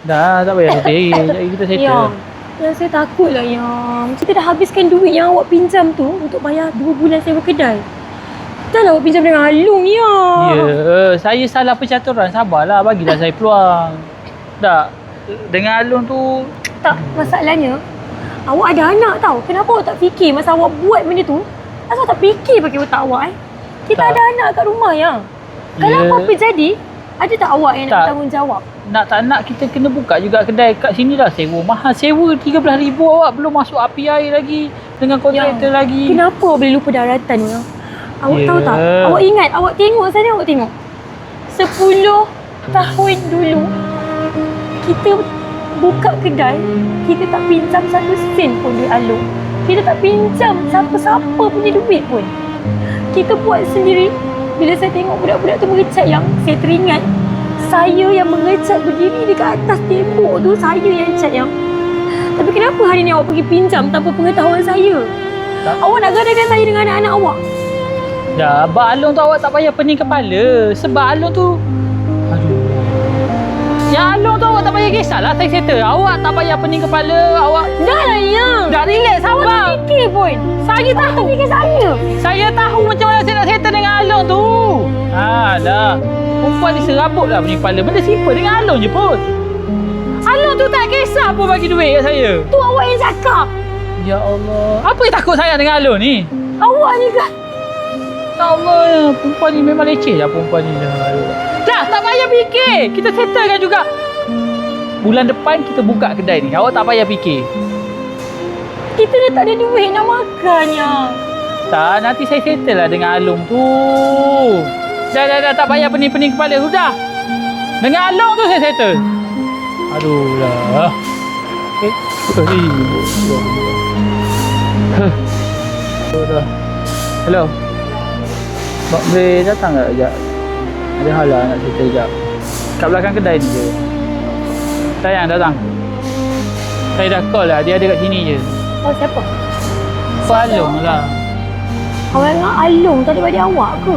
Dah, tak payah settle. Jadi kita settle. Yang saya takut lah yang kita dah habiskan duit yang awak pinjam tu untuk bayar 2 bulan sewa kedai. Dah lah awak pinjam dengan Alung ya. Ya, saya salah percaturan. Sabarlah, bagilah saya peluang. Tak, dengan Alung tu... Tak, masalahnya awak ada anak tau. Kenapa awak tak fikir masa awak buat benda tu? Asal tak fikir pakai otak awak Kita tak. ada anak kat rumah yang kalau apa-apa jadi, ada tak awak yang nak bertanggungjawab? Nak tak nak kita kena buka juga kedai kat sini dah. Sewa mahal. Sewa RM13,000 awak. Belum masuk api air lagi. Dengan kontraktor lagi. Kenapa awak boleh lupa daratan ni? Awak tahu tak? Awak ingat, awak tengok sana, awak tengok. 10 tahun dulu, kita buka kedai, kita tak pinjam 1 sen pun duit Alung. Kita tak pinjam siapa-siapa punya duit pun. Kita buat sendiri. Bila saya tengok budak-budak tu mengecat yang, saya teringat saya yang mengecat berdiri dekat atas tembok tu, saya yang cat yang. Tapi kenapa hari ni awak pergi pinjam tanpa pengetahuan saya? Tak. Awak nak gadakan saya dengan anak-anak awak? Dah, Abang Alung tu awak tak payah pening kepala. Sebab Alung tu... Aduh. Yang Alung tu awak tak payah kisahlah, saya settle. Awak tak payah pening kepala, awak... Dah lah yang. Dah relax, sabar. Awak tak fikir pun. Saya tahu. Tak fikir saya. Saya tahu macam mana saya nak settle dengan Alung tu. Dah. Perempuan ni serabut lah pening kepala. Benda simple dengan Alung je pun. Alung tu tak kisah pun bagi duit kat saya. Tu awak yang cakap. Ya Allah. Apa yang takut saya dengan Alung ni? Awak ni kan. Ya Allah, perempuan ni memang leceh lah perempuan ni. Dah, tak payah fikir. Kita settlekan juga. Bulan depan kita buka kedai ni. Awak tak payah fikir. Kita dah tak ada duit nak makan ya. Tak, nanti saya settle lah dengan Alung tu. Dah, tak payah pening-pening kepala. Sudah. Dengan Alung tu saya settle. Aduh lah. Hello. Mak boleh datang tak sekejap? Ada hal lah nak cerita sekejap. Kat belakang kedai ni je. Sayang datang. Saya dah call lah. Dia ada kat sini je. Oh, siapa? Alung lah. Awak dengan Alung tak ada bagi awak ke?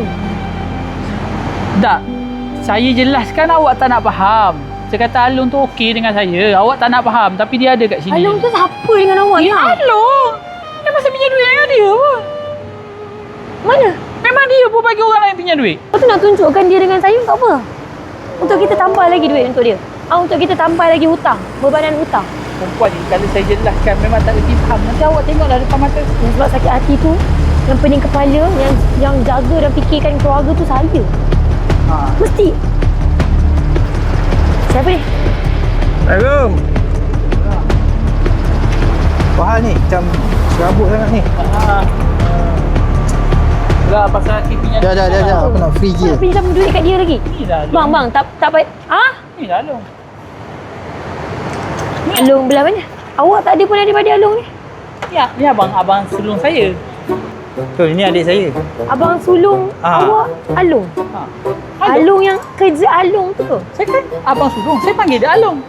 Tak. Saya jelaskan awak tak nak faham. Saya kata Alung tu okey dengan saya. Awak tak nak faham tapi dia ada kat sini. Alung tu siapa dengan awak ya? Alung. Dia masih pinjam duit dengan dia pun. Mana? Memang dia pun bagi orang lain pinjam duit. Lepas tu nak tunjukkan dia dengan saya untuk apa? Untuk kita tambah lagi duit untuk dia. Untuk kita tambah lagi hutang. Bebanan hutang. Perempuan ni kalau saya jelaskan memang tak reti faham. Nanti awak tengoklah depan mata. Sebab sakit hati tu, yang pening kepala, yang jaga dan fikirkan keluarga tu saya. Mesti. Siapa ni? Assalamualaikum. Apa hal ni? Macam serabut sangat ni. Lah pasal pinjam. Dah. Aku nak free je. Nak pinjam duit kat dia lagi? Ni dah Alung. Bang, tak baik. Ni dah Alung. Alung belah mana? Awak tak ada pun daripada Alung ni? Ya, ni abang sulung saya. Betul, ini adik saya. Abang sulung awak Alung? Alung yang kerja Alung tu ke? Saya kan abang sulung. Saya panggil dia Alung.